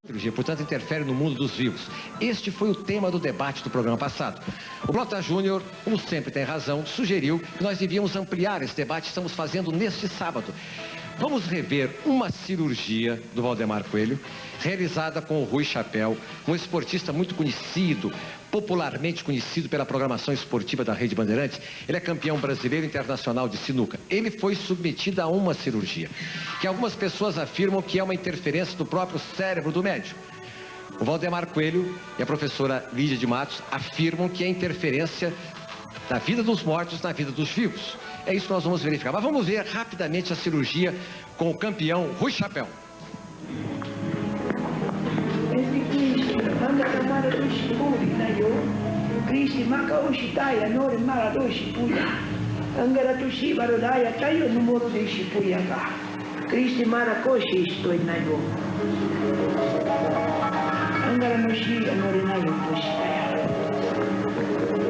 cirurgia, portanto, interfere no mundo dos vivos. Este foi o tema do debate do programa passado. O Blota Júnior, como sempre tem razão, sugeriu que nós devíamos ampliar esse debate que estamos fazendo neste sábado. Vamos rever uma cirurgia do Valdemar Coelho, realizada com o Rui Chapéu, um esportista muito conhecido, popularmente conhecido pela programação esportiva da Rede Bandeirantes. Ele é campeão brasileiro e internacional de sinuca. Ele foi submetido a uma cirurgia, que algumas pessoas afirmam que é uma interferência do próprio cérebro do médico. O Valdemar Coelho e a professora Lídia de Matos afirmam que é interferência da vida dos mortos na vida dos vivos. É isso que nós vamos verificar. Mas vamos ver rapidamente a cirurgia com o campeão Rui Chapéu.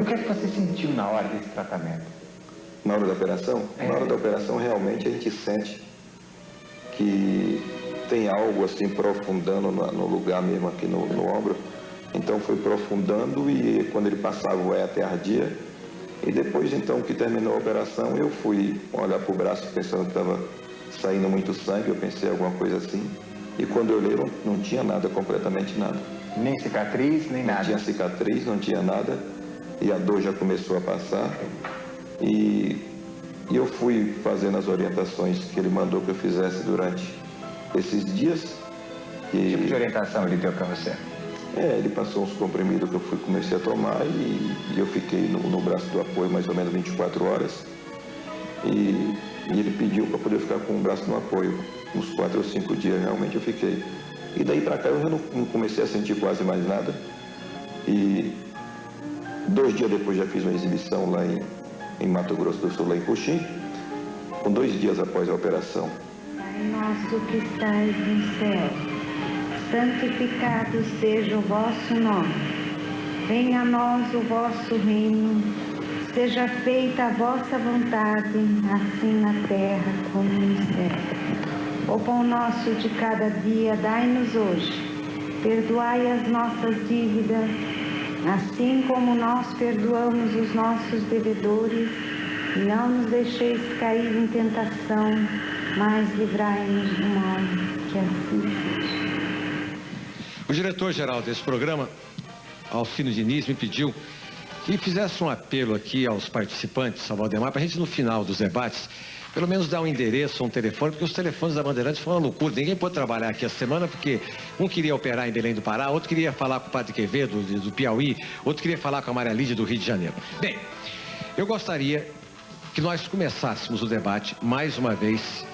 O que é que você sentiu na hora desse tratamento? Na hora da operação? Na hora da operação, realmente, a gente sente que tem algo assim profundando no lugar mesmo aqui no ombro. Então foi profundando e quando ele passava o até ardia. E depois então que terminou a operação, eu fui olhar para o braço pensando que estava saindo muito sangue, eu pensei alguma coisa assim. E quando eu olhei, não tinha nada, completamente nada. Nem cicatriz, nem nada? Não tinha cicatriz, não tinha nada. E a dor já começou a passar. E eu fui fazendo as orientações que ele mandou que eu fizesse durante esses dias. Que tipo de orientação ele deu para você? Ele passou uns comprimidos que eu comecei a tomar e eu fiquei no braço do apoio mais ou menos 24 horas. E ele pediu para poder ficar com o braço no apoio. Uns 4 ou 5 dias realmente eu fiquei. E daí para cá eu já não comecei a sentir quase mais nada. E 2 dias depois já fiz uma exibição lá em Mato Grosso do Sul, lá em Coxim, com 2 dias após a operação. Pai nosso que estais no céu, santificado seja o vosso nome. Venha a nós o vosso reino, seja feita a vossa vontade, assim na terra como no céu. O pão nosso de cada dia dai-nos hoje, perdoai as nossas dívidas, assim como nós perdoamos os nossos devedores, e não nos deixeis cair em tentação, mas livrai-nos do mal, que assim seja. O diretor-geral desse programa, Alcino Diniz, me pediu que fizesse um apelo aqui aos participantes, ao Valdemar, para a gente no final dos debates, pelo menos dar um endereço, um telefone, porque os telefones da Bandeirantes foram uma loucura. Ninguém pôde trabalhar aqui essa semana, porque um queria operar em Belém do Pará, outro queria falar com o Padre Quevedo, do Piauí, outro queria falar com a Maria Lídia, do Rio de Janeiro. Bem, eu gostaria que nós começássemos o debate, mais uma vez,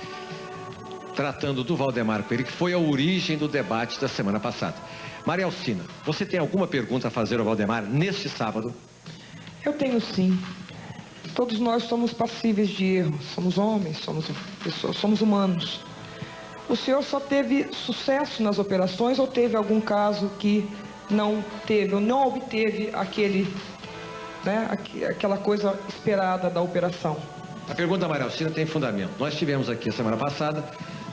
tratando do Valdemar Coelho, que foi a origem do debate da semana passada. Maria Alcina, você tem alguma pergunta a fazer ao Valdemar neste sábado? Eu tenho sim. Todos nós somos passíveis de erro, somos homens, somos pessoas, somos humanos. O senhor só teve sucesso nas operações ou teve algum caso que não teve, ou não obteve aquela coisa esperada da operação? A pergunta da Maria Alcina tem fundamento. Nós tivemos aqui a semana passada,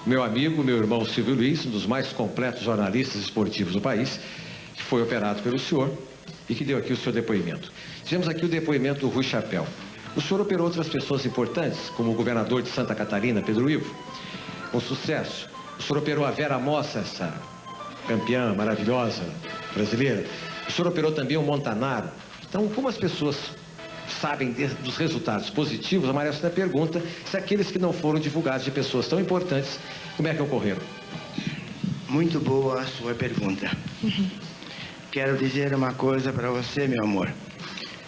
meu amigo, meu irmão Silvio Luiz, um dos mais completos jornalistas esportivos do país, que foi operado pelo senhor e que deu aqui o seu depoimento. Tivemos aqui o depoimento do Rui Chapéu. O senhor operou outras pessoas importantes, como o governador de Santa Catarina, Pedro Ivo, com sucesso. O senhor operou a Vera Mossa, essa campeã maravilhosa brasileira. O senhor operou também o Montanaro. Então, como as pessoas sabem dos resultados positivos, a Maria Alcina pergunta se aqueles que não foram divulgados de pessoas tão importantes, como é que ocorreram? Muito boa a sua pergunta. Quero dizer uma coisa para você, meu amor,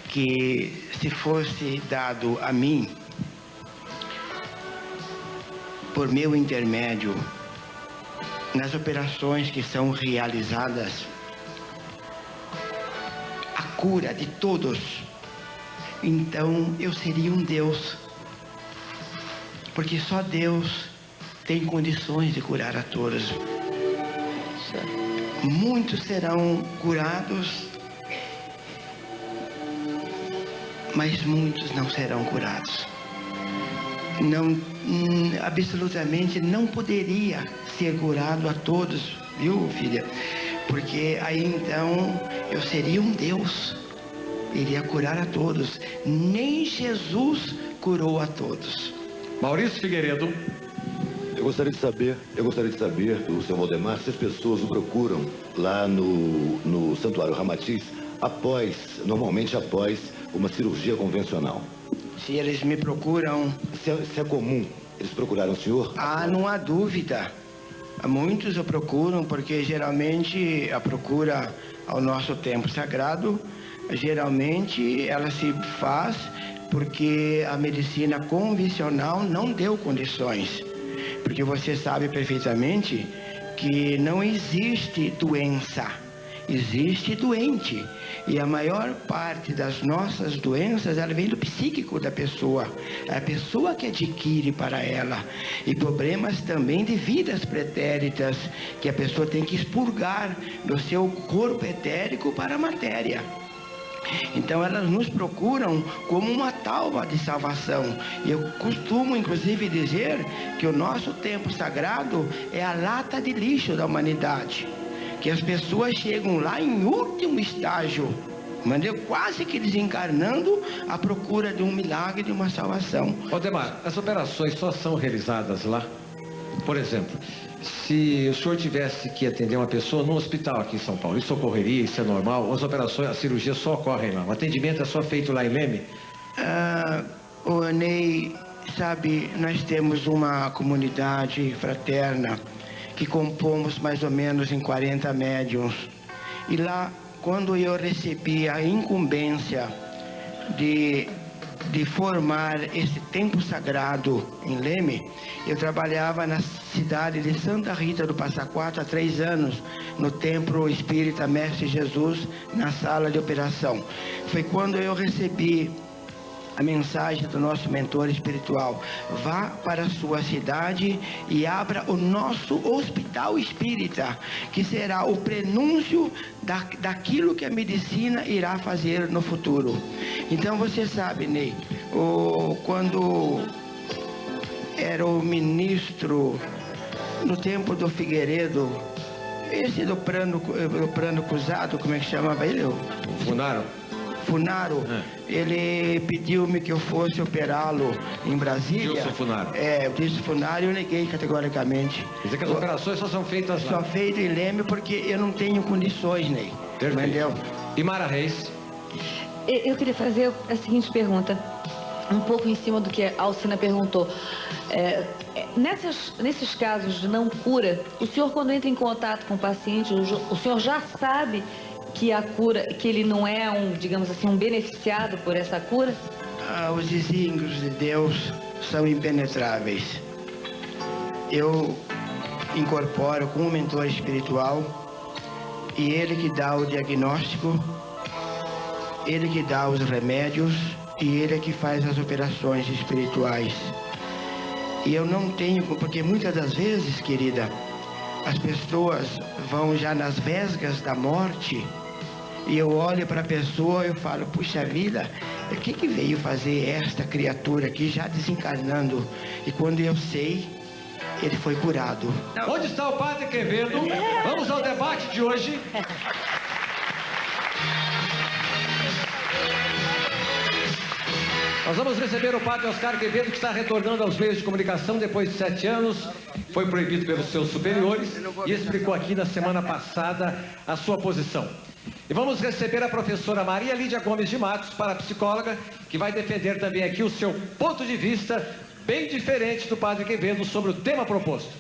que se fosse dado a mim, por meu intermédio, nas operações que são realizadas, a cura de todos, então eu seria um Deus, porque só Deus tem condições de curar a todos. Muitos serão curados, mas muitos não serão curados. Absolutamente não poderia ser curado a todos viu, filha? Porque aí então eu seria um Deus, iria curar a todos. Nem Jesus curou a todos. Maurício Figueiredo. Eu gostaria de saber, do seu Valdemar, se as pessoas o procuram lá no Santuário Ramatiz normalmente após uma cirurgia convencional. Se eles me procuram... Se é comum eles procurarem o senhor? Ah, não há dúvida. Muitos o procuram porque geralmente a procura ao nosso templo sagrado, geralmente ela se faz porque a medicina convencional não deu condições. Porque você sabe perfeitamente que não existe doença, existe doente. E a maior parte das nossas doenças, ela vem do psíquico da pessoa. É a pessoa que adquire para ela. E problemas também de vidas pretéritas, que a pessoa tem que expurgar do seu corpo etérico para a matéria. Então elas nos procuram como uma tábua de salvação. E eu costumo inclusive dizer que o nosso templo sagrado é a lata de lixo da humanidade. Que as pessoas chegam lá em último estágio, quase que desencarnando à procura de um milagre, de uma salvação. Valdemar, as operações só são realizadas lá? Por exemplo, se o senhor tivesse que atender uma pessoa num hospital aqui em São Paulo, isso ocorreria, isso é normal? As operações, as cirurgias só ocorrem lá? O atendimento é só feito lá em Leme? O Ney, sabe, nós temos uma comunidade fraterna que compomos mais ou menos em 40 médiuns. E lá, quando eu recebi a incumbência de formar esse templo sagrado em Leme, eu trabalhava na cidade de Santa Rita do Passa Quatro há 3 anos, no Templo Espírita Mestre Jesus, na sala de operação. Foi quando eu recebi a mensagem do nosso mentor espiritual: vá para a sua cidade e abra o nosso hospital espírita, que será o prenúncio daquilo que a medicina irá fazer no futuro. Então você sabe, Ney, quando era o ministro no tempo do Figueiredo, esse do Prano Cruzado, como é que chamava ele? Funaro, ele pediu-me que eu fosse operá-lo em Brasília. Gilson Funaro. Eu disse Funaro e eu neguei categoricamente. Quer dizer que as operações só são feitas lá? Só feito em Leme porque eu não tenho condições, Ney. Entendeu? E Mara Reis? Eu queria fazer a seguinte pergunta, um pouco em cima do que a Alcina perguntou. Nesses casos de não cura, o senhor, quando entra em contato com o paciente, o senhor já sabe que a cura, que ele não é digamos assim, um beneficiado por essa cura? Os desígnios de Deus são impenetráveis. Eu incorporo com um mentor espiritual e ele que dá o diagnóstico, ele que dá os remédios e ele é que faz as operações espirituais. E eu não tenho, porque muitas das vezes, querida, as pessoas vão já nas vesgas da morte e eu olho para a pessoa e eu falo: puxa vida, o que veio fazer esta criatura aqui já desencarnando? E quando eu sei, ele foi curado. Onde está o Padre Quevedo? Vamos ao debate de hoje. Nós vamos receber o Padre Oscar Quevedo, que está retornando aos meios de comunicação depois de 7 anos. Foi proibido pelos seus superiores e explicou aqui na semana passada a sua posição. E vamos receber a professora Maria Lídia Gomes de Matos, parapsicóloga, que vai defender também aqui o seu ponto de vista, bem diferente do Padre Quevedo, sobre o tema proposto.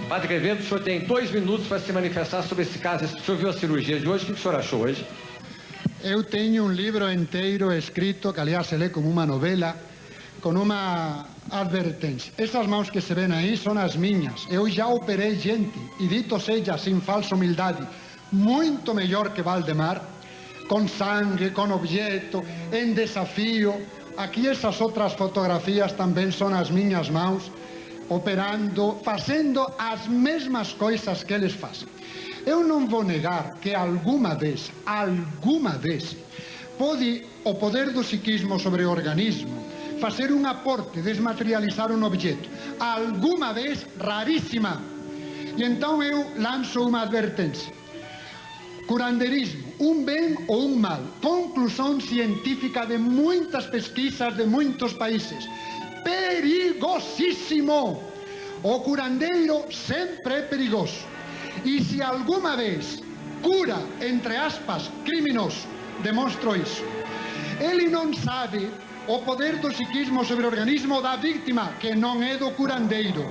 Padre Quevedo, o senhor tem 2 minutos para se manifestar sobre esse caso. O senhor viu a cirurgia de hoje, o que o senhor achou hoje? Eu tenho um livro inteiro escrito, que aliás se lê como uma novela, com uma advertência. Essas mãos que se ven aí são as minhas. Eu já operei gente, e dito seja sem falsa humildade, muito melhor que Valdemar, com sangue, com objeto, em desafio. Aqui essas outras fotografias também são as minhas mãos, operando, fazendo as mesmas coisas que eles fazem. Eu não vou negar que alguma vez, pode o poder do psiquismo sobre o organismo fazer um aporte, desmaterializar um objeto. Alguma vez, raríssima. E então eu lanço uma advertência. Curanderismo, um bem ou um mal. Conclusão científica de muitas pesquisas de muitos países. Perigosíssimo! O curandeiro sempre é perigoso. E se alguma vez cura, entre aspas, criminoso, demonstro isso. Ele não sabe o poder do psiquismo sobre o organismo da vítima, que não é do curandeiro.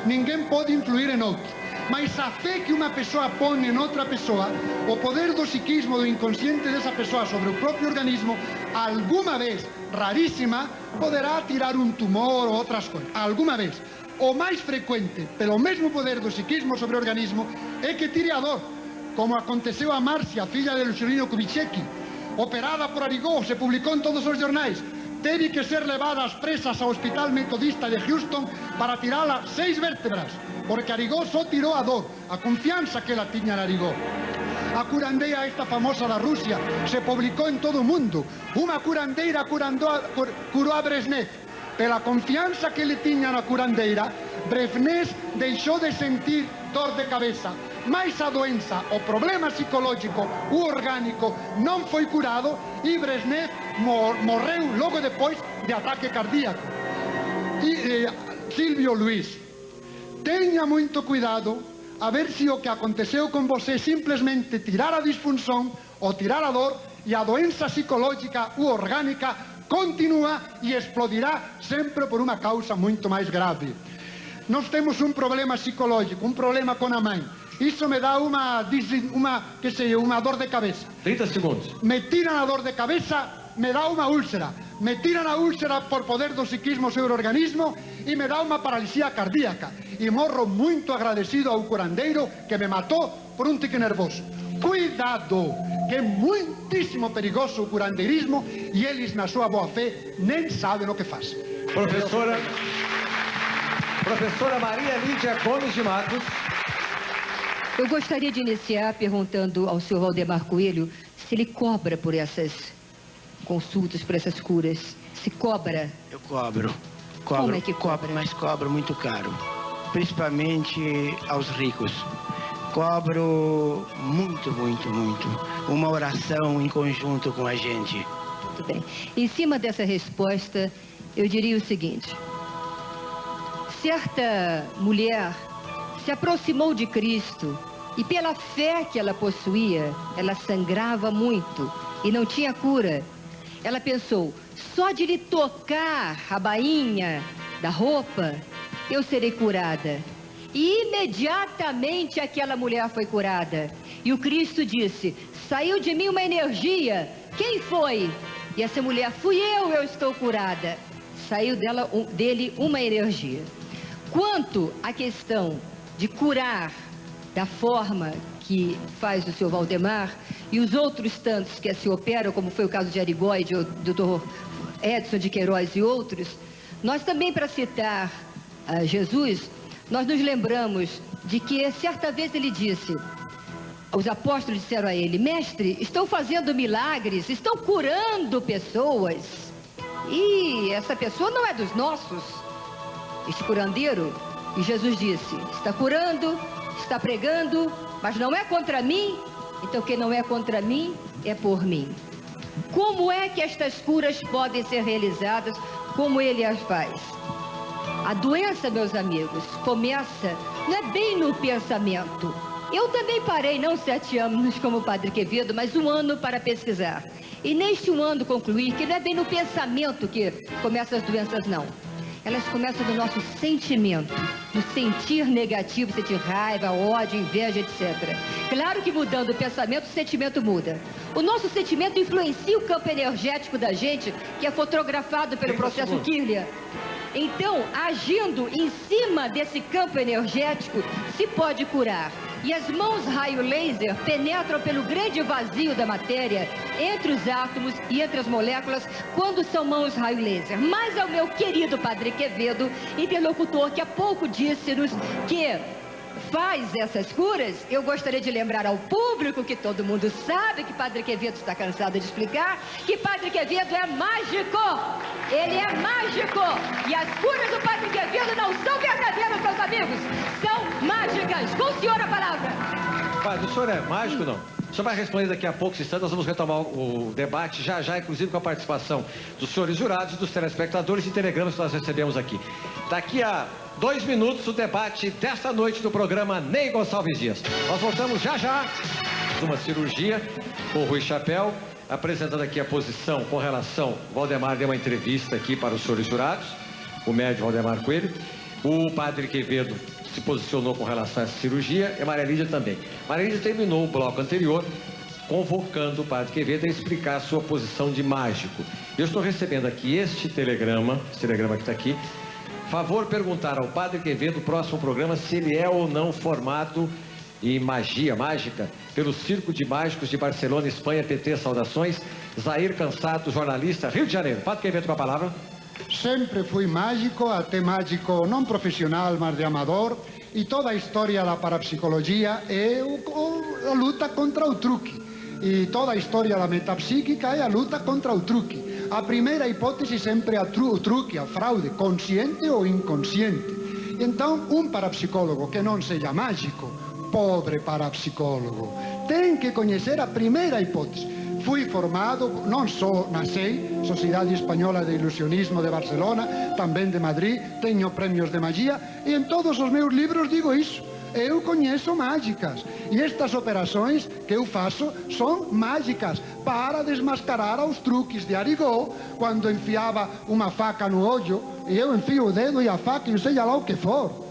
Ninguém pode influir em outro. Mas a fé que uma pessoa põe em outra pessoa, o poder do psiquismo, do inconsciente dessa pessoa sobre o próprio organismo, alguma vez, raríssima, poderá tirar um tumor ou outras coisas. Alguma vez. O mais frequente, pelo mesmo poder do psiquismo sobre o organismo, é que tire a dor, como aconteceu a Márcia, filha de Juscelino Kubitschek, operada por Arigó, se publicou em todos os jornais. Teve que ser levada às pressas ao Hospital Metodista de Houston para tirá-la 6 vértebras, porque Arigó só tirou a dor, a confiança que ela tinha em Arigó. A curandeira, esta famosa da Rússia, se publicou em todo o mundo. Uma curandeira curou a Brezhnev. Pela confiança que ele tinha na curandeira, Brezhnev deixou de sentir dor de cabeça. Mas a doença, o problema psicológico, o orgânico, não foi curado e Brezhnev morreu logo depois de ataque cardíaco. E Silvio Luiz, tenha muito cuidado a ver se o que aconteceu com você é simplesmente tirar a disfunção ou tirar a dor e a doença psicológica ou orgânica continua e explodirá sempre por uma causa muito mais grave. Nós temos um problema psicológico, um problema com a mãe. Isso me dá uma dor de cabeça. 30 segundos. Me tiram a dor de cabeça, me dá uma úlcera. Me tiram a úlcera por poder do psiquismo sobre o organismo e me dá uma paralisia cardíaca. E morro muito agradecido ao curandeiro que me matou por um tique nervoso. Cuidado, que é muitíssimo perigoso o curandeirismo e eles, na sua boa fé, nem sabem o que fazem. Professora Maria Lídia Gomes de Matos. Eu gostaria de iniciar perguntando ao senhor Valdemar Coelho se ele cobra por essas consultas, por essas curas. Se cobra? Eu cobro. Como é que cobra? Mas cobro muito caro. Principalmente aos ricos. Cobro muito, muito, muito. Uma oração em conjunto com a gente. Muito bem. Em cima dessa resposta, eu diria o seguinte. Certa mulher se aproximou de Cristo e pela fé que ela possuía, ela sangrava muito e não tinha cura. Ela pensou, só de lhe tocar a bainha da roupa, eu serei curada. E imediatamente aquela mulher foi curada. E o Cristo disse, saiu de mim uma energia. Quem foi? E essa mulher, fui eu estou curada. Saiu dele uma energia. Quanto à questão de curar da forma que faz o senhor Valdemar e os outros tantos que se operam, como foi o caso de Arigó e do Dr. Edson de Queiroz e outros, nós também, para citar Jesus, nós nos lembramos de que certa vez ele disse, os apóstolos disseram a ele, mestre, estão fazendo milagres, estão curando pessoas e essa pessoa não é dos nossos, este curandeiro. E Jesus disse, está curando, está pregando, mas não é contra mim, então quem não é contra mim é por mim. Como é que estas curas podem ser realizadas como ele as faz? A doença, meus amigos, começa, não é bem no pensamento. Eu também parei, não 7 anos como o Padre Quevedo, mas 1 ano para pesquisar. E neste 1 ano concluí que não é bem no pensamento que começam as doenças, não. Elas começam no nosso sentimento, no sentir negativo, sentir raiva, ódio, inveja, etc. Claro que mudando o pensamento, o sentimento muda. O nosso sentimento influencia o campo energético da gente, que é fotografado pelo processo Kirlian. Então, agindo em cima desse campo energético, se pode curar. E as mãos raio laser penetram pelo grande vazio da matéria, entre os átomos e entre as moléculas, quando são mãos raio laser. Mas ao meu querido Padre Quevedo, interlocutor, que há pouco disse-nos que faz essas curas, eu gostaria de lembrar ao público, que todo mundo sabe, que Padre Quevedo está cansado de explicar, que Padre Quevedo é mágico. Ele é mágico. E as curas do Padre Quevedo não são verdadeiras, meus amigos. São mágicas. Com o senhor a palavra. Padre, o senhor é mágico, não? O senhor vai responder daqui a poucos instantes. Nós vamos retomar o debate já, inclusive com a participação dos senhores jurados, dos telespectadores e telegramas que nós recebemos aqui. Daqui a 2 minutos, o debate desta noite do programa Ney Gonçalves Dias. Nós voltamos já de uma cirurgia com o Rui Chapéu, apresentando aqui a posição com relação... Valdemar deu uma entrevista aqui para os senhores jurados, o médico Valdemar Coelho. O Padre Quevedo se posicionou com relação a essa cirurgia e a Maria Lídia também. Maria Lídia terminou o bloco anterior convocando o Padre Quevedo a explicar a sua posição de mágico. Eu estou recebendo aqui esse telegrama que está aqui. Favor perguntar ao Padre Quevedo, no próximo programa, se ele é ou não formado em magia mágica pelo Circo de Mágicos de Barcelona, Espanha, PT, saudações. Zair Cansado, jornalista, Rio de Janeiro. Padre Quevedo com a palavra. Sempre fui mágico, até mágico não profissional, mas de amador, e toda a história da parapsicologia é a luta contra o truque. E toda a história da metapsíquica é a luta contra o truque. A primeira hipótese sempre é o truque, a fraude, consciente ou inconsciente. Então, um parapsicólogo que não seja mágico, pobre parapsicólogo, tem que conhecer a primeira hipótese. Fui formado, não só na SEI, Sociedade Espanhola de Ilusionismo de Barcelona, também de Madrid, tenho prêmios de magia, e em todos os meus livros digo isso. Eu conheço mágicas, e estas operações que eu faço são mágicas para desmascarar os truques de Arigó, quando enfiava uma faca no olho, e eu enfio o dedo e a faca e seja lá o que for.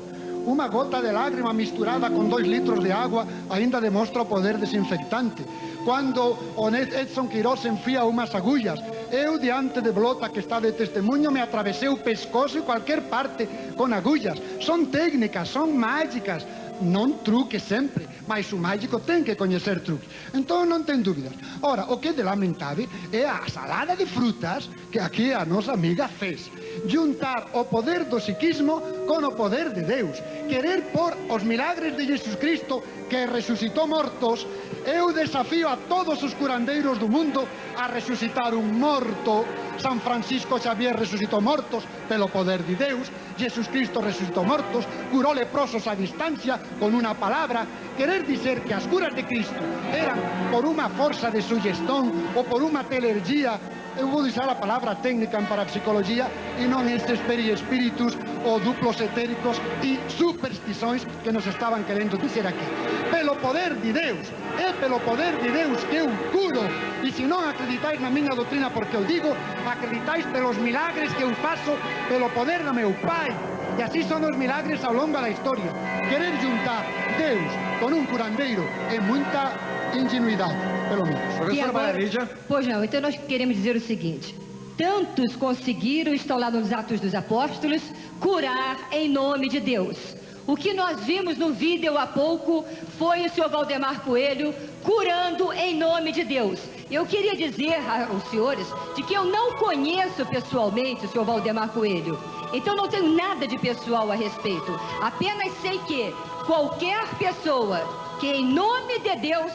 Uma gota de lágrima misturada com 2 litros de água ainda demonstra o poder desinfectante. Quando o Edson Queiroz enfia umas agulhas, eu, diante de Blota, que está de testemunho, me atravessei o pescoço e qualquer parte com agulhas. São técnicas, são mágicas. Não truque sempre, mas o mágico tem que conhecer truques. Então não tem dúvidas. Ora, o que é de lamentável é a salada de frutas que aqui a nossa amiga fez. Juntar o poder do psiquismo com o poder de Deus. Querer pôr os milagres de Jesus Cristo, que ressuscitou mortos. Eu desafio a todos os curandeiros do mundo a ressuscitar um morto. São Francisco Xavier ressuscitou mortos pelo poder de Deus. Jesus Cristo ressuscitou mortos, curou leprosos à distância com uma palavra. Querer dizer que as curas de Cristo eram por uma força de sugestão ou por uma telergia, eu vou usar a palavra técnica em parapsicologia e não estes periespíritos ou duplos etéricos e superstições que nos estavam querendo dizer aqui. Pelo poder de Deus, é pelo poder de Deus que eu curo. E se não acreditais na minha doutrina porque eu digo, acreditais pelos milagres que eu faço pelo poder do meu Pai. E assim são os milagres ao longo da história. Querer juntar Deus com um curandeiro é muita ingenuidade, pelo menos. Professora Maria Lídia. Pois não, então nós queremos dizer o seguinte: tantos conseguiram, estão lá nos Atos dos Apóstolos, curar em nome de Deus. O que nós vimos no vídeo há pouco foi o senhor Valdemar Coelho curando em nome de Deus. Eu queria dizer aos senhores de que eu não conheço pessoalmente o senhor Valdemar Coelho. Então não tenho nada de pessoal a respeito. Apenas sei que qualquer pessoa que em nome de Deus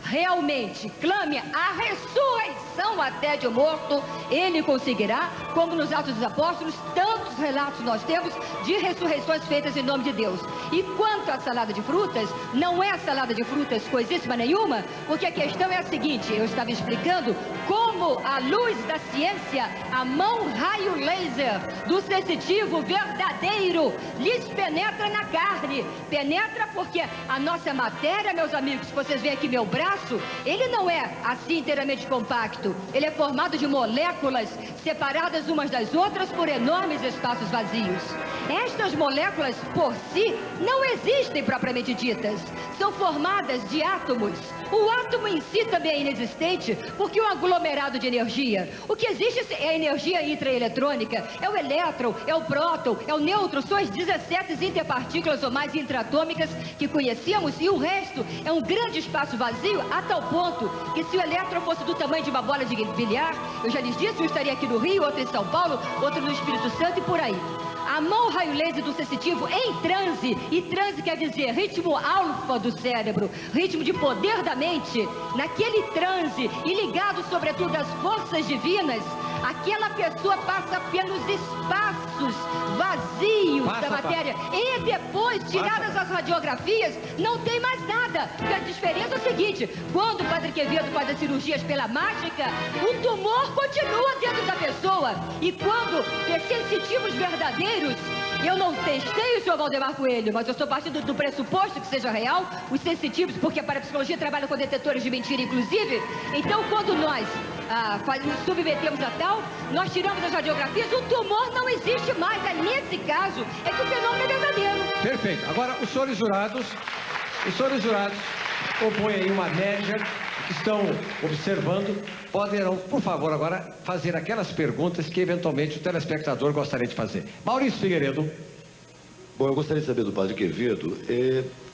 realmente clame a ressurreição até de morto, ele conseguirá, como nos Atos dos Apóstolos, tantos relatos nós temos de ressurreições feitas em nome de Deus. E quanto à salada de frutas, não é salada de frutas coisíssima nenhuma, porque a questão é a seguinte: eu estava explicando como a luz da ciência, a mão raio laser do sensitivo verdadeiro lhes penetra na carne. Penetra porque a nossa matéria, meus amigos, se vocês veem aqui meu braço, ele não é assim inteiramente compacto. Ele é formado de moléculas separadas umas das outras por enormes espaços vazios. Estas moléculas, por si, não existem propriamente ditas. São formadas de átomos. O átomo em si também é inexistente, porque é um aglomerado de energia. O que existe é a energia intraeletrônica, é o elétron, é o próton, é o nêutron, são as 17 interpartículas ou mais intratômicas que conhecemos, e o resto é um grande espaço vazio, a tal ponto que se o elétron fosse do tamanho de uma bola de bilhar, eu já lhes disse, um estaria aqui no Rio, outro em São Paulo, outro no Espírito Santo e por aí. a mão raio laser do sensitivo em transe, e transe quer dizer ritmo alfa do cérebro, ritmo de poder da mente, naquele transe e ligado sobretudo às forças divinas, aquela pessoa passa pelos espaços vazios da matéria e depois, tiradas as radiografias, não tem mais nada. A diferença é o seguinte: quando o Padre Quevedo faz as cirurgias pela mágica, o tumor continua dentro da pessoa, e quando é sensitivos verdadeiros, eu não testei o senhor Valdemar Coelho, mas eu estou partindo do pressuposto que seja real, os sensitivos, porque a parapsicologia trabalha com detetores de mentira, inclusive. Então, quando nós nos submetemos a tal, nós tiramos as radiografias, o tumor não existe mais. É nesse caso é que o fenômeno é verdadeiro. Perfeito. Agora, os senhores jurados compõem aí uma média que estão observando, poderão, por favor, agora fazer aquelas perguntas que eventualmente o telespectador gostaria de fazer. Maurício Figueiredo. Bom, eu gostaria de saber do Padre Quevedo,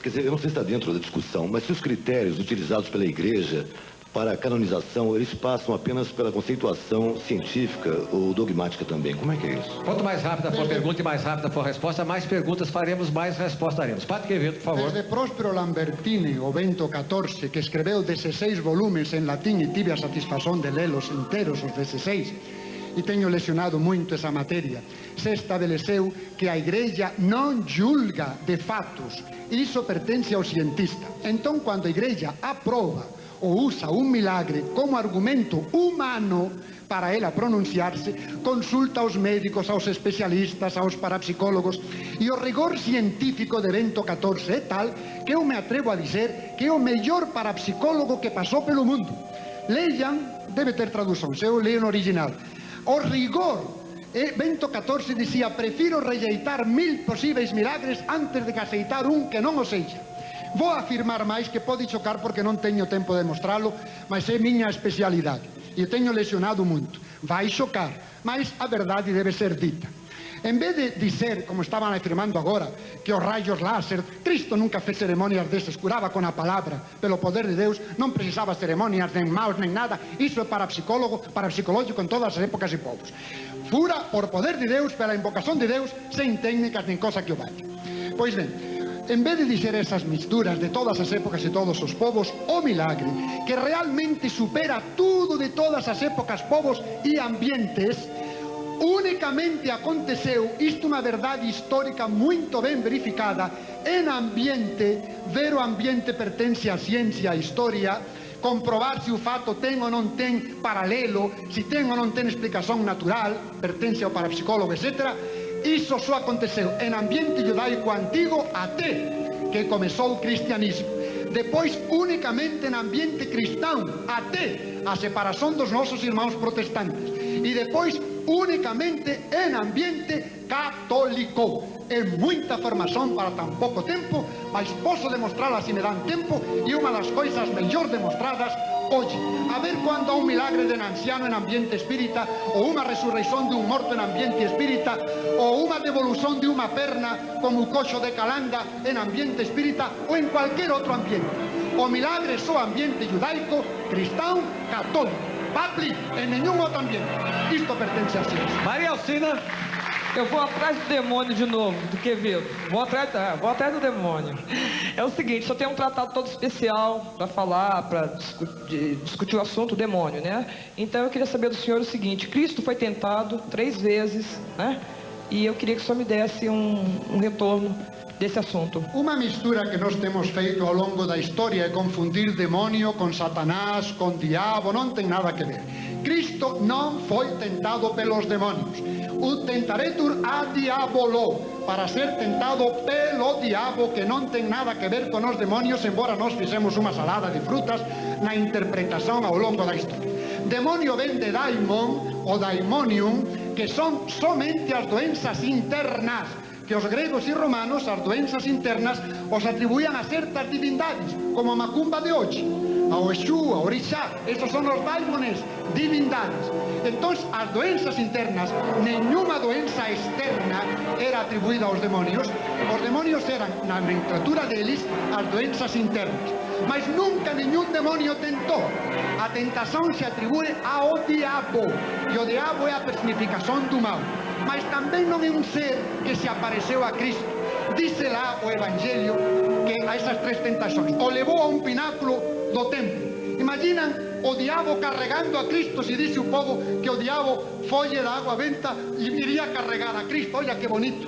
quer dizer, eu não sei se está dentro da discussão, mas se os critérios utilizados pela Igreja para a canonização, eles passam apenas pela conceituação científica ou dogmática também. Como é que é isso? Quanto mais rápida for a pergunta e mais rápida for a resposta, mais perguntas faremos, mais respostas daremos. Padre Quevedo, por favor. Desde Próspero Lambertini, o Bento XIV, que escreveu 16 volumes em latim e tive a satisfação de lê-los inteiros, os 16, e tenho lecionado muito essa matéria, se estabeleceu que a Igreja não julga de fatos. Isso pertence ao cientista. Então, quando a Igreja aprova ou usa um milagre como argumento humano para ela pronunciar-se, consulta aos médicos, aos especialistas, aos parapsicólogos, e o rigor científico de Bento XIV é tal que eu me atrevo a dizer que é o melhor parapsicólogo que passou pelo mundo. Leiam, deve ter tradução, se eu leio no original. O rigor, Bento XIV dizia: prefiro rejeitar 1000 possíveis milagres antes de aceitar um que não o seja. Vou afirmar mais, que pode chocar porque não tenho tempo de mostrá-lo, mas é minha especialidade e tenho lecionado muito. Vai chocar, mas a verdade deve ser dita. Em vez de dizer, como estavam afirmando agora, que os raios láser, Cristo nunca fez cerimônias dessas, curava com a palavra, pelo poder de Deus, não precisava cerimônias, nem maus, nem nada. Isso é parapsicológico em todas as épocas e povos. Fura por poder de Deus, pela invocação de Deus, sem técnicas nem coisa que o valha. Pois bem, em vez de dizer essas misturas de todas as épocas e todos os povos, o milagre, que realmente supera tudo de todas as épocas, povos e ambientes, unicamente aconteceu, isto é uma verdade histórica muito bem verificada, em ambiente, ver o ambiente pertence à ciência, à história, comprovar se o fato tem ou não tem paralelo, se tem ou não tem explicação natural, pertence ao parapsicólogo, etc. Isso só aconteceu em ambiente judaico antigo até que começou o cristianismo. Depois, unicamente em ambiente cristão, até a separação dos nossos irmãos protestantes. E depois, unicamente em ambiente católico. É muita formação para tão pouco tempo, mas posso demonstrá-la se me dão tempo, e uma das coisas melhor demonstradas hoje. A ver quando há um milagre de um anciano em ambiente espírita, ou uma ressurreição de um morto em ambiente espírita, ou uma devolução de uma perna, como o coxo de Calanda, em ambiente espírita, ou em qualquer outro ambiente. O milagre é só ambiente judaico, cristão, católico. Papli, em nenhum outro ambiente. Isto pertence à ciência. Maria Alcina. Eu vou atrás do demônio de novo, do Quevedo. Vou atrás do demônio. É o seguinte, eu tenho um tratado todo especial para falar, para discutir o assunto, o demônio, né? Então eu queria saber do senhor o seguinte: Cristo foi tentado 3 vezes, né? E eu queria que o senhor me desse um retorno desse assunto. Uma mistura que nós temos feito ao longo da história é confundir demônio com Satanás, com diabo, não tem nada a ver. Cristo não foi tentado pelos demônios. O tentaretur a diabolo, para ser tentado pelo diabo, que não tem nada a ver com os demônios, embora nós fizemos uma salada de frutas na interpretação ao longo da história. Demônio vem de daimon, ou daimonium, que são somente as doenças internas, que os gregos e romanos, as doenças internas, os atribuíam a certas divindades, como a macumba de hoje, a Oxu, a Orixá. Esses são os daimones, divindades. Então, as doenças internas, nenhuma doença externa era atribuída aos demônios. Os demônios eram, na nomenclatura deles, as doenças internas. mas nunca nenhum demônio tentou. A tentação se atribui ao diabo, e o diabo é a personificação do mal. Mas também não é um ser que se apareceu a Cristo. Diz lá o Evangelho que a essas três tentações o levou a um pináculo do templo. Imaginam o diabo carregando a Cristo, se disse o povo que o diabo foge da água benta e iria carregar a Cristo. Olha que bonito.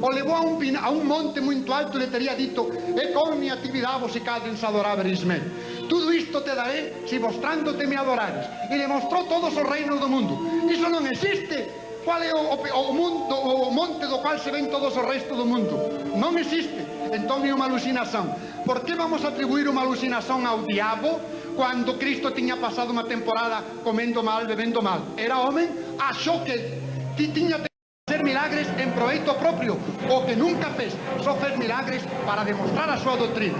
O levou a um monte muito alto e lhe teria dito: e com minha atividade vos cadens adoráveis-me. Tudo isto te darei se mostrando-te me adorares. E lhe mostrou todos os reinos do mundo. Isso não existe. Qual é o monte do qual se ven todos os restos do mundo? Não existe. Então é uma alucinação. Por que vamos atribuir uma alucinação ao diabo quando Cristo tinha passado uma temporada comendo mal, bebendo mal? Era homem, achou que tinha que fazer milagres em proveito próprio, o que nunca fez. Só fez milagres para demonstrar a sua doutrina.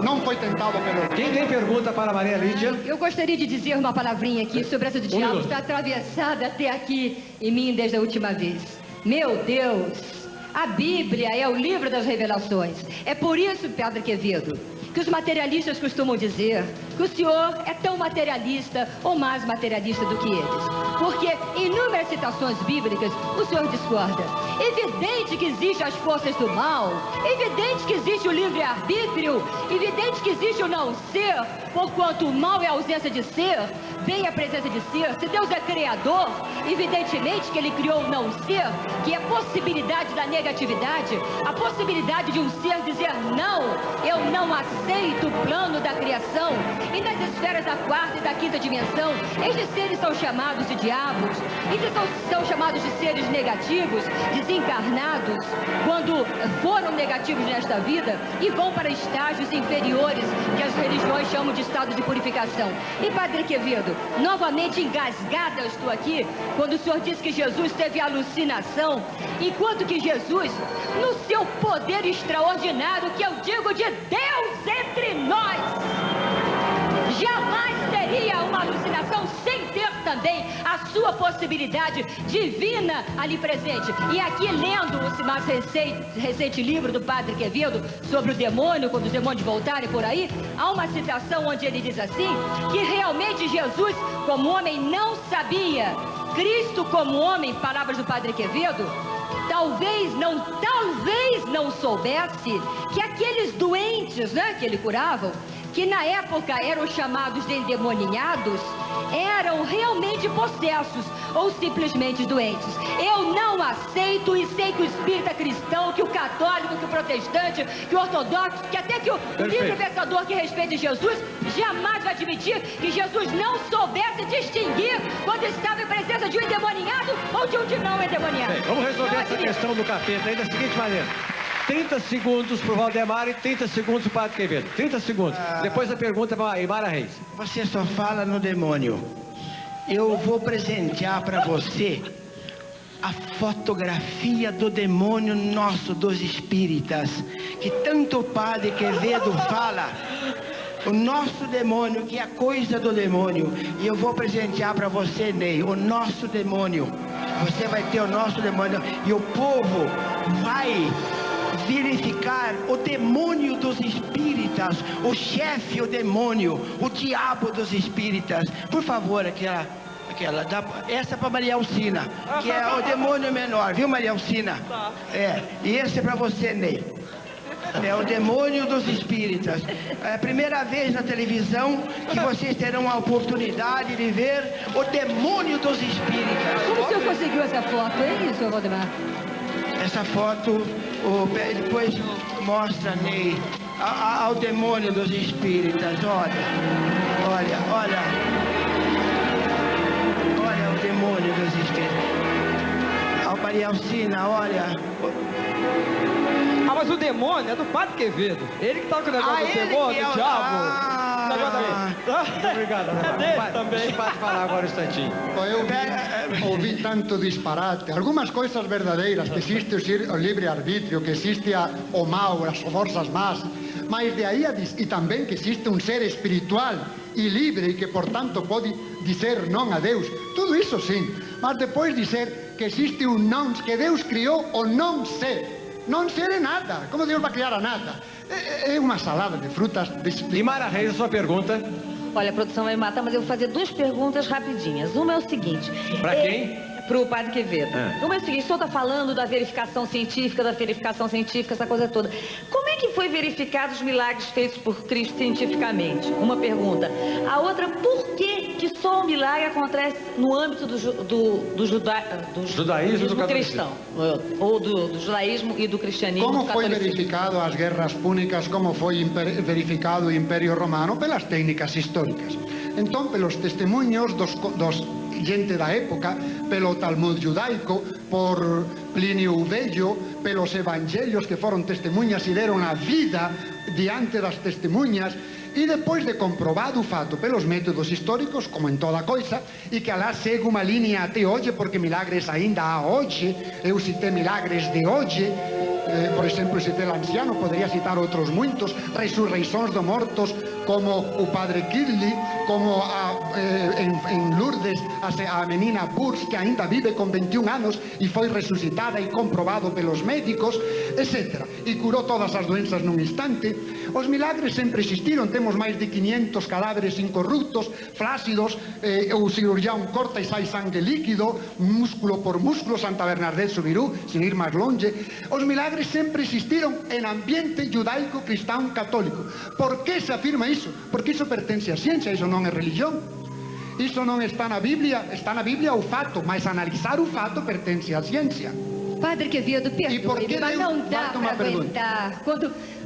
Não foi tentado pelo... Quem tem pergunta para Maria Lídia? Eu gostaria de dizer uma palavrinha aqui sobre essa do diabo. Está atravessada até aqui em mim desde a última vez. Meu Deus, a Bíblia é o livro das revelações. É por isso, Padre Quevedo, que os materialistas costumam dizer que o senhor é tão materialista ou mais materialista do que eles. Porque em inúmeras citações bíblicas o senhor discorda. Evidente que existem as forças do mal, evidente que existe o livre-arbítrio, evidente que existe o não ser, porquanto o mal é a ausência de ser, bem a presença de ser. Se Deus é criador, evidentemente que ele criou o não ser, que é a possibilidade da negatividade, a possibilidade de um ser dizer não, eu não aceito o plano da criação. E nas esferas da quarta e da quinta dimensão, estes seres são chamados de diabos, estes são chamados de seres negativos, desencarnados, quando foram negativos nesta vida e vão para estágios inferiores, que as religiões chamam de estado de purificação. E Padre Quevedo, novamente engasgada eu estou aqui, quando o senhor disse que Jesus teve alucinação, enquanto que Jesus, no seu poder extraordinário, que eu digo de Deus entre nós, jamais teria uma alucinação sem ter também a sua possibilidade divina ali presente. E aqui, lendo o mais recente livro do Padre Quevedo sobre o demônio, quando os demônios voltarem por aí, há uma citação onde ele diz assim, que realmente Jesus, como homem, não sabia. Cristo, como homem, palavras do Padre Quevedo, talvez não soubesse que aqueles doentes, né, que ele curava, que na época eram chamados de endemoninhados, eram realmente possessos ou simplesmente doentes. Eu não aceito, e sei que o espírita cristão, que o católico, que o protestante, que o ortodoxo, que até que o livre pensador que respeita Jesus, jamais vai admitir que Jesus não soubesse distinguir quando estava em presença de um endemoninhado ou de um de não endemoniado. Bem, vamos resolver essa questão do capeta aí da seguinte maneira. 30 segundos para o Valdemar e 30 segundos para o Padre Quevedo. 30 segundos. Depois a pergunta para a Imara Reis. Você só fala no demônio. Eu vou presentear para você a fotografia do demônio nosso, dos espíritas, que tanto o Padre Quevedo fala. O nosso demônio, que é coisa do demônio. E eu vou presentear para você, Ney, o nosso demônio. Você vai ter o nosso demônio. E o povo vai verificar o demônio dos espíritas, o chefe, o demônio, o diabo dos espíritas. Por favor, essa para Maria Alcina, que é o demônio menor, viu, Maria Alcina? E esse é para você, Ney. É o demônio dos espíritas. É a primeira vez na televisão que vocês terão a oportunidade de ver o demônio dos espíritas. Como o senhor conseguiu essa foto, hein, senhor Valdemar? Essa foto depois mostra, Ney, ao demônio dos espíritas. Olha o demônio dos espíritas. Ao Maria Alcina, olha. Mas o demônio é do Padre Quevedo. Ele que tá com o negócio do demônio, do diabo. Muito obrigado. É dele também. Deixa o Padre falar agora um instantinho. Eu ouvi tanto disparate. Algumas coisas verdadeiras, que existe o livre-arbítrio, que existe o mal, as forças más, mas de aí e também que existe um ser espiritual e livre e que, portanto, pode dizer não a Deus. Tudo isso sim. Mas depois dizer que existe um não, que Deus criou o não ser. não serve nada. Como Deus vai criar a nada? É uma salada de frutas. E Mara Reis, a sua pergunta? Olha, a produção vai me matar, mas eu vou fazer 2 perguntas rapidinhas. Uma é o seguinte... Para quem? Para o Padre Quevedo. Uma é o seguinte, o senhor está falando da verificação científica, essa coisa toda. Como é que foi verificado os milagres feitos por Cristo cientificamente? Uma pergunta. A outra, por que só o milagre acontece no âmbito do judaísmo e do cristão? Ou do judaísmo e do cristianismo? Como foi verificado as guerras púnicas, como foi verificado o Império Romano? Pelas técnicas históricas. Então, pelos testemunhos dos gente da época, pelo Talmud judaico, por Plínio o Velho, pelos evangelhos que foram testemunhas e deram a vida diante das testemunhas, e depois de comprovado o fato pelos métodos históricos, como em toda coisa, e que alá segue uma linha até hoje, porque milagres ainda há hoje. Eu citei milagres de hoje, por exemplo, citei Lanciano, poderia citar outros muitos, ressurreições de mortos, como o Padre Kirli, como em Lourdes, a menina Burs, que ainda vive com 21 anos e foi ressuscitada e comprovado pelos médicos, etc. E curou todas as doenças num instante. Os milagres sempre existiram, temos mais de 500 cadáveres incorruptos, flácidos, o cirurgião corta e sai sangue líquido, músculo por músculo, Santa Bernadette Soubirous, sin ir mais longe. Os milagres sempre existiram em ambiente judaico, cristão, católico. Por que se afirma isso? Porque isso pertence à ciência, isso não é religião. Isso não está na Bíblia o fato, mas analisar o fato pertence à ciência. Padre Quevedo, perdoe-me, mas não dá para aguentar.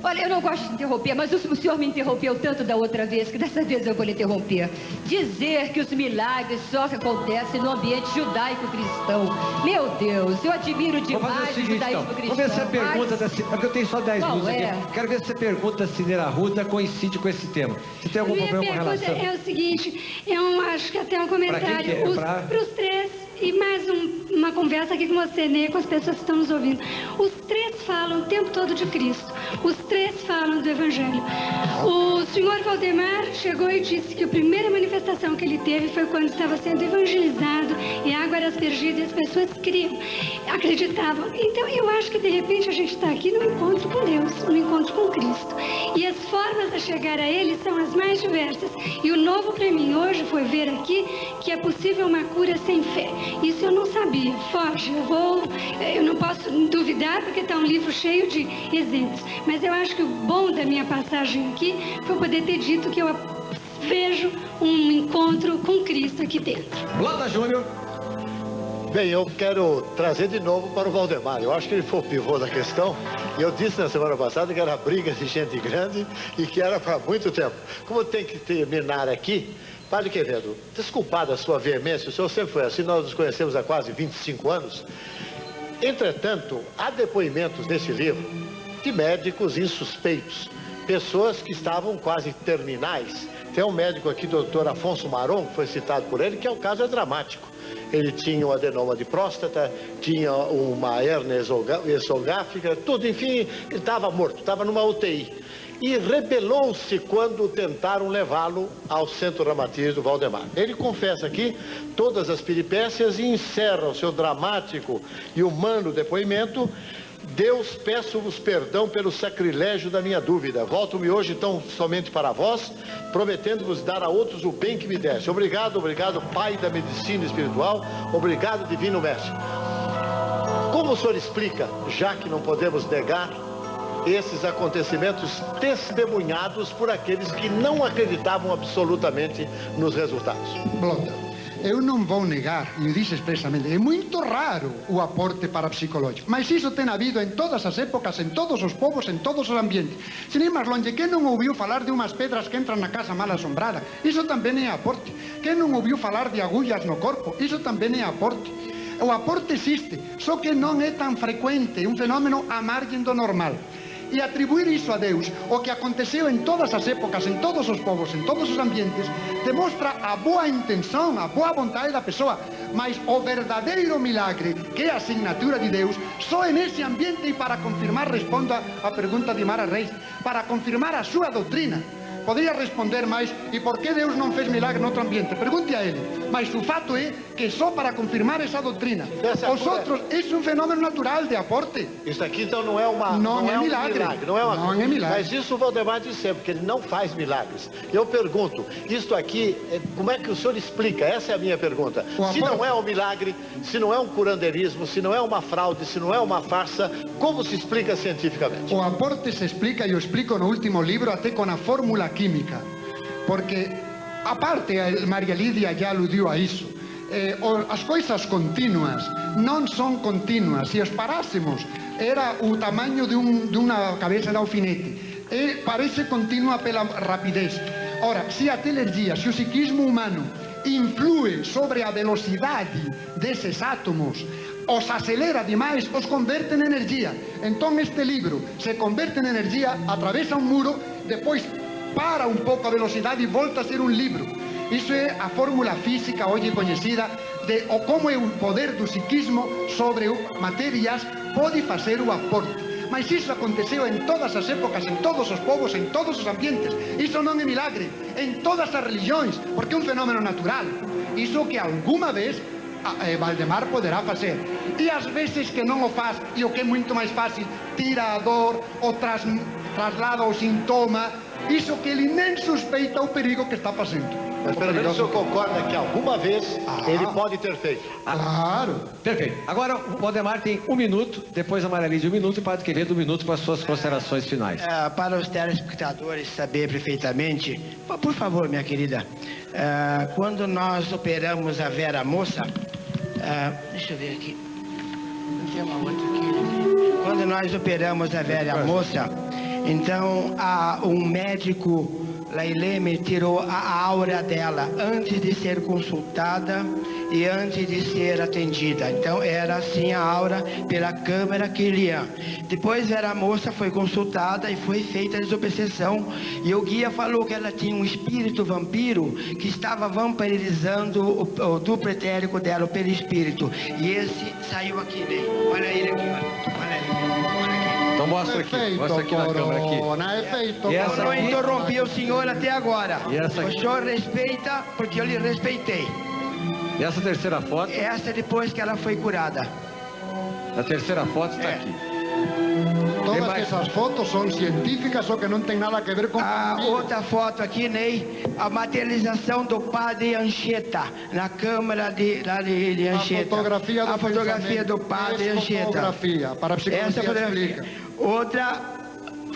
Olha, eu não gosto de interromper, mas o senhor me interrompeu tanto da outra vez, que dessa vez eu vou lhe interromper. Dizer que os milagres só acontecem no ambiente judaico-cristão. Meu Deus, eu admiro demais o judaísmo-cristão. Vamos ver se a pergunta porque eu tenho só 10 minutos aqui. Quero ver se a pergunta da Cineira Arruda coincide com esse tema. Você tem algum problema com relação? É o seguinte, eu acho que até um comentário para os três. E mais uma conversa aqui com você, né, com as pessoas que estão nos ouvindo. Os três falam o tempo todo de Cristo. Os três falam do Evangelho. O senhor Valdemar chegou e disse que a primeira manifestação que ele teve foi quando estava sendo evangelizado e a água era aspergida e as pessoas criam, acreditavam. Então eu acho que de repente a gente está aqui no encontro com Deus, no encontro com Cristo. E as formas de chegar a Ele são as mais diversas. E o novo para mim hoje foi ver aqui que é possível uma cura sem fé. Isso eu não sabia. Foge, eu não posso duvidar porque está um livro cheio de exemplos. Mas eu acho que o bom da minha passagem aqui foi poder ter dito que eu vejo um encontro com Cristo aqui dentro. Blota Júnior. Bem, eu quero trazer de novo para o Valdemar. Eu acho que ele foi o pivô da questão. E eu disse na semana passada que era briga de gente grande e que era para muito tempo. Como tem que terminar aqui, Padre Quevedo, desculpado a sua veemência, o senhor sempre foi assim, nós nos conhecemos há quase 25 anos. Entretanto, há depoimentos nesse livro de médicos insuspeitos, pessoas que estavam quase terminais. Tem um médico aqui, doutor Afonso Maron, que foi citado por ele, que o caso é dramático. Ele tinha um adenoma de próstata, tinha uma hérnia esofágica, tudo, enfim, ele estava morto, estava numa UTI. E rebelou-se quando tentaram levá-lo ao Centro Ramatiz do Valdemar. Ele confessa aqui todas as peripécias e encerra o seu dramático e humano depoimento. Deus, peço-vos perdão pelo sacrilégio da minha dúvida. Volto-me hoje tão somente para vós, prometendo-vos dar a outros o bem que me desse. Obrigado, obrigado, Pai da medicina espiritual. Obrigado, Divino Mestre. Como o senhor explica, já que não podemos negar, esses acontecimentos testemunhados por aqueles que não acreditavam absolutamente nos resultados? Blota, eu não vou negar, e eu disse expressamente, é muito raro o aporte parapsicológico, mas isso tem havido em todas as épocas, em todos os povos, em todos os ambientes. Sem ir mais longe, quem não ouviu falar de umas pedras que entram na casa mal assombrada? Isso também é aporte. Quem não ouviu falar de agulhas no corpo? Isso também é aporte. O aporte existe, só que não é tão frequente, é um fenômeno à margem do normal. E atribuir isso a Deus, o que aconteceu em todas as épocas, em todos os povos, em todos os ambientes, demonstra a boa intenção, a boa vontade da pessoa, mas o verdadeiro milagre, que é a assinatura de Deus, só é nesse ambiente. E para confirmar, respondo à pergunta de Mara Reis, para confirmar a sua doutrina, Poderia responder mais, e por que Deus não fez milagre em outro ambiente? Pergunte a ele. Mas o fato é que só para confirmar essa doutrina, os outros, isso é um fenômeno natural de aporte. Isso aqui então não é uma... Não é milagre. Não é uma não é milagre. Mas isso o Valdemar disse sempre, que ele não faz milagres. Eu pergunto, isto aqui, como é que o senhor explica? Essa é a minha pergunta. Se não é um milagre, se não é um curandeirismo, se não é uma fraude, se não é uma farsa, como se explica cientificamente? O aporte se explica, e eu explico no último livro, até com a fórmula química. Porque, a parte, a Maria Lídia já aludiu a isso, as coisas contínuas não são contínuas. Se as parássemos, era o tamanho de uma cabeça de alfinete. Parece contínua pela rapidez. Ora, se a telergia, se o psiquismo humano influi sobre a velocidade desses átomos, os acelera demais, os converte em energia. Então este livro se converte em energia, atravessa um muro, depois para um pouco a velocidade e volta a ser um livro. Isso é a fórmula física hoje conhecida de como é o poder do psiquismo sobre matérias pode fazer o aporte. Mas isso aconteceu em todas as épocas, em todos os povos, em todos os ambientes. Isso não é milagre, em todas as religiões, porque é um fenômeno natural. Isso que alguma vez Valdemar poderá fazer. E às vezes que não o faz, e o que é muito mais fácil, tira a dor ou traslada o sintoma, isso que ele nem suspeita o perigo que está fazendo. Mas pelo menos o senhor concorda que alguma vez ele pode ter feito? Claro. Perfeito. Agora o Valdemar tem 1 minuto, depois a Maria Lídia 1 minuto e o Padre Quevedo 1 minuto para as suas considerações finais. Para os telespectadores saber perfeitamente, por favor, minha querida, quando nós operamos a Vera Moça, deixa eu ver aqui, tem uma outra aqui. Quando nós operamos a Vera Moça, então um médico Laileme tirou a aura dela antes de ser consultada e antes de ser atendida. Então era assim a aura pela câmera Kirlian. Depois a moça foi consultada e foi feita a desobsessão. E o guia falou que ela tinha um espírito vampiro que estava vampirizando o duplo etérico dela, o perispírito. E esse saiu aqui, né? Olha ele aqui, olha ele. Olha aqui. Então mostra aqui na câmera aqui. Eu não interrompi o senhor até agora. O senhor respeita porque eu lhe respeitei. E essa terceira foto? Essa depois que ela foi curada. A terceira foto está aqui. Todas essas fotos são científicas, só que não tem nada a ver com... A outra foto aqui, Ney, a materialização do padre Anchieta, na câmara de Anchieta. A fotografia do padre Anchieta. Fotografia, para a psicologia explica. Outra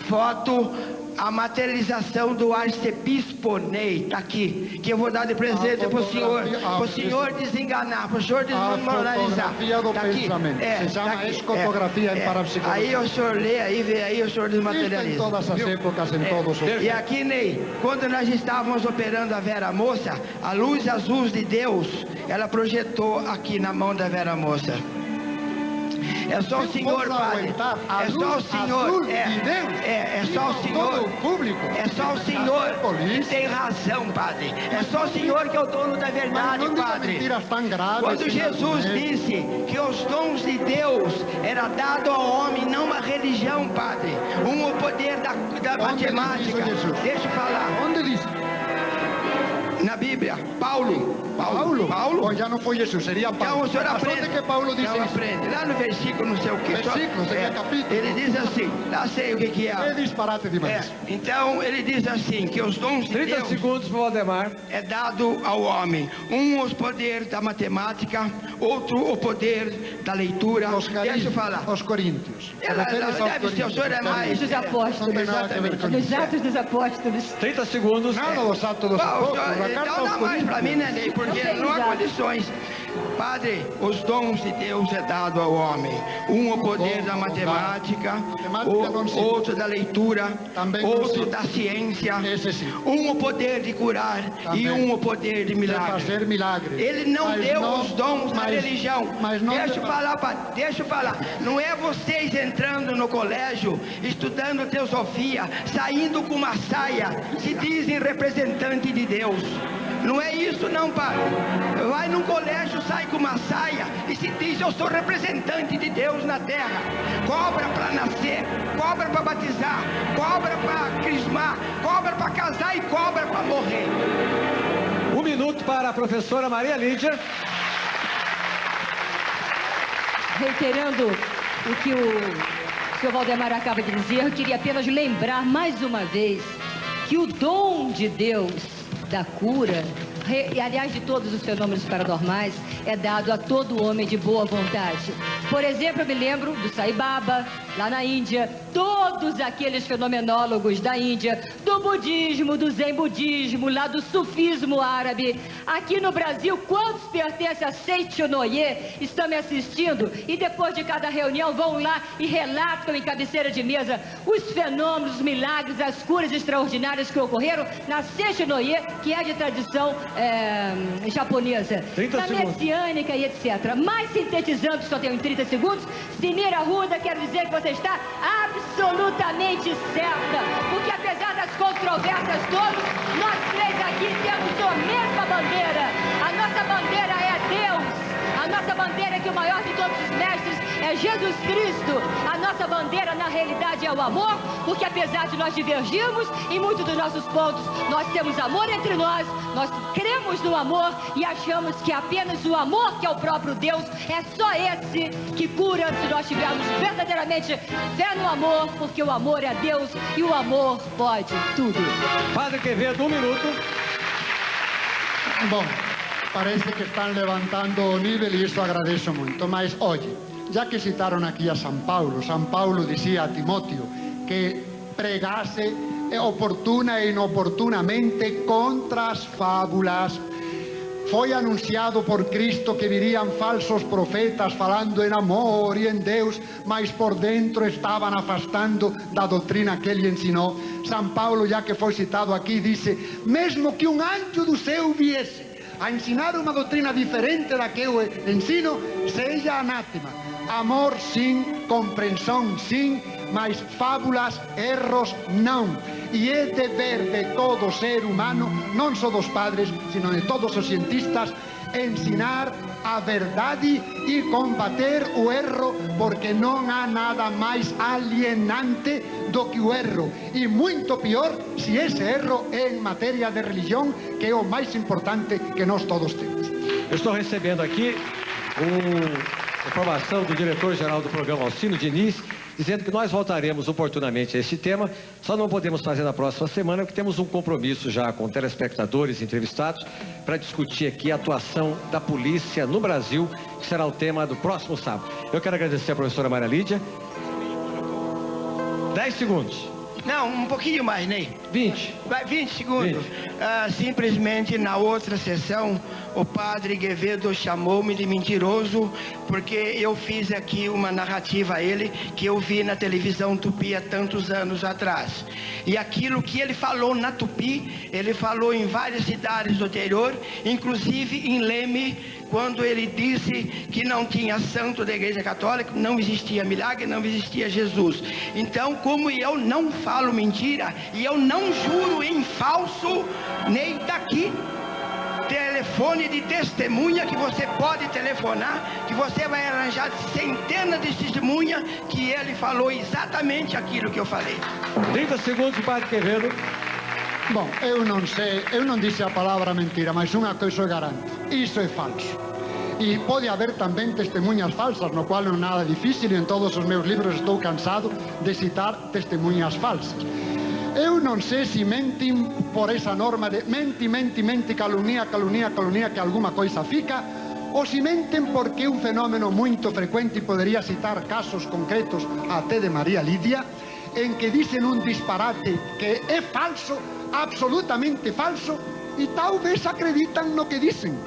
foto, a materialização do arcebispo Ney, tá aqui, que eu vou dar de presente para o senhor desenganar, para o senhor desmoralizar. A fotografia do pensamento, se chama escotografia em parapsicologia. Aí o senhor lê, aí vê, aí o senhor desmaterializa. Em todas as épocas, em todos os... E aqui, Ney, quando nós estávamos operando a Vera Moça, a luz azul de Deus, ela projetou aqui na mão da Vera Moça. É só o senhor, padre. É só o senhor. É só o senhor. É só o senhor que tem razão, padre. É só o senhor que é o dono da verdade, padre. Quando Jesus disse que os dons de Deus era dado ao homem, não uma religião, padre. O poder da matemática. Deixa eu falar. Onde diz? Na Bíblia, Paulo. Ou já não foi Jesus, seria Paulo. Então o senhor aprende. Que Paulo disse não aprende. Lá no versículo, não sei o que. Versículo, capítulo. Ele diz assim, lá sei o que é. É disparate demais. Então ele diz assim, que os dons de 30 Deus segundos para o Valdemar. É dado ao homem. Os poderes da matemática, outro o poder da leitura. Deixa eu falar. Os coríntios. Deve ser, o senhor é mais... Dos apóstolos. Dos Atos dos Apóstolos. 30 segundos. Nada dos Atos dos Apóstolos. Então dá mais para mim, né, Ney? Porque não há condições. Padre, os dons de Deus é dado ao homem. O poder da matemática, outro da leitura, outro da ciência, o poder de curar e o poder de milagre. Ele não deu os dons da religião. Deixa eu falar, padre, deixa eu falar. Não é vocês entrando no colégio, estudando teosofia, saindo com uma saia, se dizem representante de Deus. Não é isso não, padre. Vai num colégio, sai com uma saia e se diz: eu sou representante de Deus na terra. Cobra para nascer, cobra para batizar, cobra para crismar, cobra para casar e cobra para morrer. 1 minuto para a professora Maria Lídia. Reiterando o que o senhor Valdemar acaba de dizer, eu queria apenas lembrar mais uma vez que o dom de Deus da cura, e aliás de todos os fenômenos paranormais, é dado a todo homem de boa vontade. Por exemplo, eu me lembro do Sai Baba, lá na Índia, todos aqueles fenomenólogos da Índia, do budismo, do zen budismo, lá do sufismo árabe. Aqui no Brasil, quantos pertencem a Seicho Noye estão me assistindo e depois de cada reunião vão lá e relatam em cabeceira de mesa os fenômenos, os milagres, as curas extraordinárias que ocorreram na Seicho Noye, que é de tradição japonesa, da messiânica e etc. Mas sintetizando, só tenho 30 segundos, Sinira Ruda, quero dizer que você está absolutamente certa, porque apesar das controvérsias todas, nós três aqui temos a mesma bandeira. A nossa bandeira é Deus. A nossa bandeira é que o maior de todos os mestres é Jesus Cristo. A nossa bandeira, na realidade, é o amor, porque apesar de nós divergirmos em muitos dos nossos pontos, nós temos amor entre nós cremos no amor e achamos que apenas o amor, que é o próprio Deus, é só esse que cura se nós tivermos verdadeiramente fé no amor, porque o amor é Deus e o amor pode tudo. Padre Quevedo, 1 minuto. Bom, parece que están levantando o nivel e iso agradeço moito, mas oye, ya que citaron aquí a San Paulo dicía a Timoteo que pregase oportuna e inoportunamente contra as fábulas. Foi anunciado por Cristo que virían falsos profetas falando en amor e en Deus, mas por dentro estaban afastando da doutrina que ele ensinou. San Paulo, já que foi citado aqui, dice: mesmo que um anjo do céu viesse a ensinar uma doutrina diferente da que eu ensino, seja anátema. Amor sim, compreensão sim, mas fábulas, erros não. E é dever de todo ser humano, não só dos padres, sino de todos os cientistas, ensinar a verdade e combater o erro, porque não há nada mais alienante do que o erro. E muito pior se esse erro é em matéria de religião, que é o mais importante que nós todos temos. Eu estou recebendo aqui uma informação do diretor-geral do programa, Alcino Diniz, dizendo que nós voltaremos oportunamente a esse tema, só não podemos fazer na próxima semana, porque temos um compromisso já com telespectadores entrevistados para discutir aqui a atuação da polícia no Brasil, que será o tema do próximo sábado. Eu quero agradecer a professora Maria Lídia. 10 segundos. Não, um pouquinho mais, Ney. 20. Vai, 20 segundos. Simplesmente na outra sessão, o padre Quevedo chamou-me de mentiroso, porque eu fiz aqui uma narrativa a ele, que eu vi na televisão Tupi há tantos anos atrás. E aquilo que ele falou na Tupi, ele falou em várias cidades do interior, inclusive em Leme, quando ele disse que não tinha santo da Igreja Católica, não existia milagre, não existia Jesus. Então, como eu não falo mentira, e eu não juro em falso, nem daqui, telefone de testemunha que você pode telefonar, que você vai arranjar centenas de testemunhas que ele falou exatamente aquilo que eu falei. 30 segundos, Padre Quevedo. Bom, eu não sei, eu não disse a palavra mentira, mas uma coisa eu garanto: isso é falso. E pode haver também testemunhas falsas, no qual não é nada difícil, e em todos os meus livros estou cansado de citar testemunhas falsas. Eu não sei se mentem por essa norma de mente, calunia, que alguma coisa fica, ou se mentem porque é um fenômeno muito frequente, e poderia citar casos concretos até de Maria Lídia, em que dizem um disparate que é falso, absolutamente falso, e talvez acreditam no que dizem,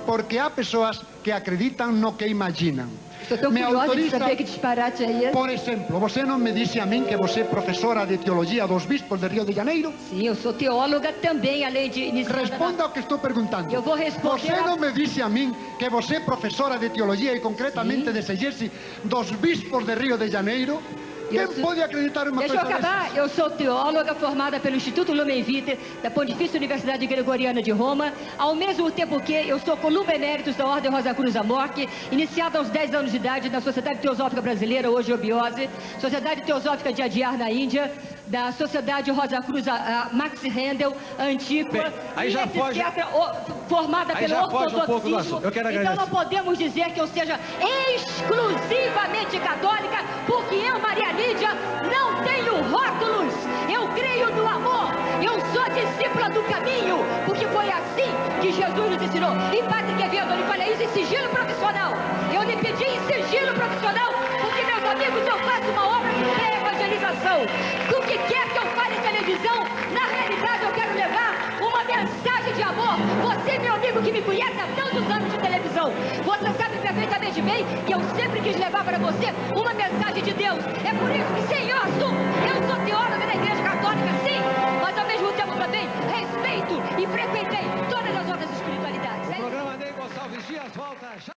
porque há pessoas que acreditam no que imaginam. Estou tão curiosa de saber que disparate é esse. Por exemplo, você não me disse a mim que você é professora de teologia dos bispos de Rio de Janeiro? Sim, eu sou teóloga também, além de iniciar... Responda ao que estou perguntando. Eu vou responder... Você não me disse a mim que você é professora de teologia e concretamente de exegese dos bispos de Rio de Janeiro? Quem pode acreditar numa Deixa eu coisa acabar. dessas? Eu sou teóloga formada pelo Instituto Lumen Vitae, da Pontifícia Universidade Gregoriana de Roma, ao mesmo tempo que eu sou coluna eméritus da Ordem Rosa Cruz Amorque, iniciada aos 10 anos de idade na Sociedade Teosófica Brasileira, hoje Obiose, Sociedade Teosófica de Adyar na Índia, da Sociedade Rosa Cruz a Max Rendel, Antíqua, aí já foge, formada aí pelo já foge um pouco do ortodoxismo. assunto. Eu quero Então agradecer. não podemos dizer que eu seja exclusivamente católica, porque eu, Maria Lídia, não tenho rótulos. Eu creio no amor. Eu sou discípula do caminho, porque foi assim que Jesus nos ensinou. E Padre Quevedo, ele fala isso em sigilo profissional. Eu lhe pedi em sigilo profissional, porque, meus amigos, eu faço uma obra de pré-evangelização. Do que quer que eu fale em televisão, na realidade eu quero levar uma mensagem de amor. Você, meu amigo que me conhece há tantos anos de televisão, você sabe perfeitamente bem que eu sempre quis levar para você uma mensagem de Deus. É por isso que, sim, eu sou teóloga da Igreja Católica, sim, mas ao mesmo tempo também respeito e frequentei todas as outras espiritualidades. O programa Ney Gonçalves Dias volta já.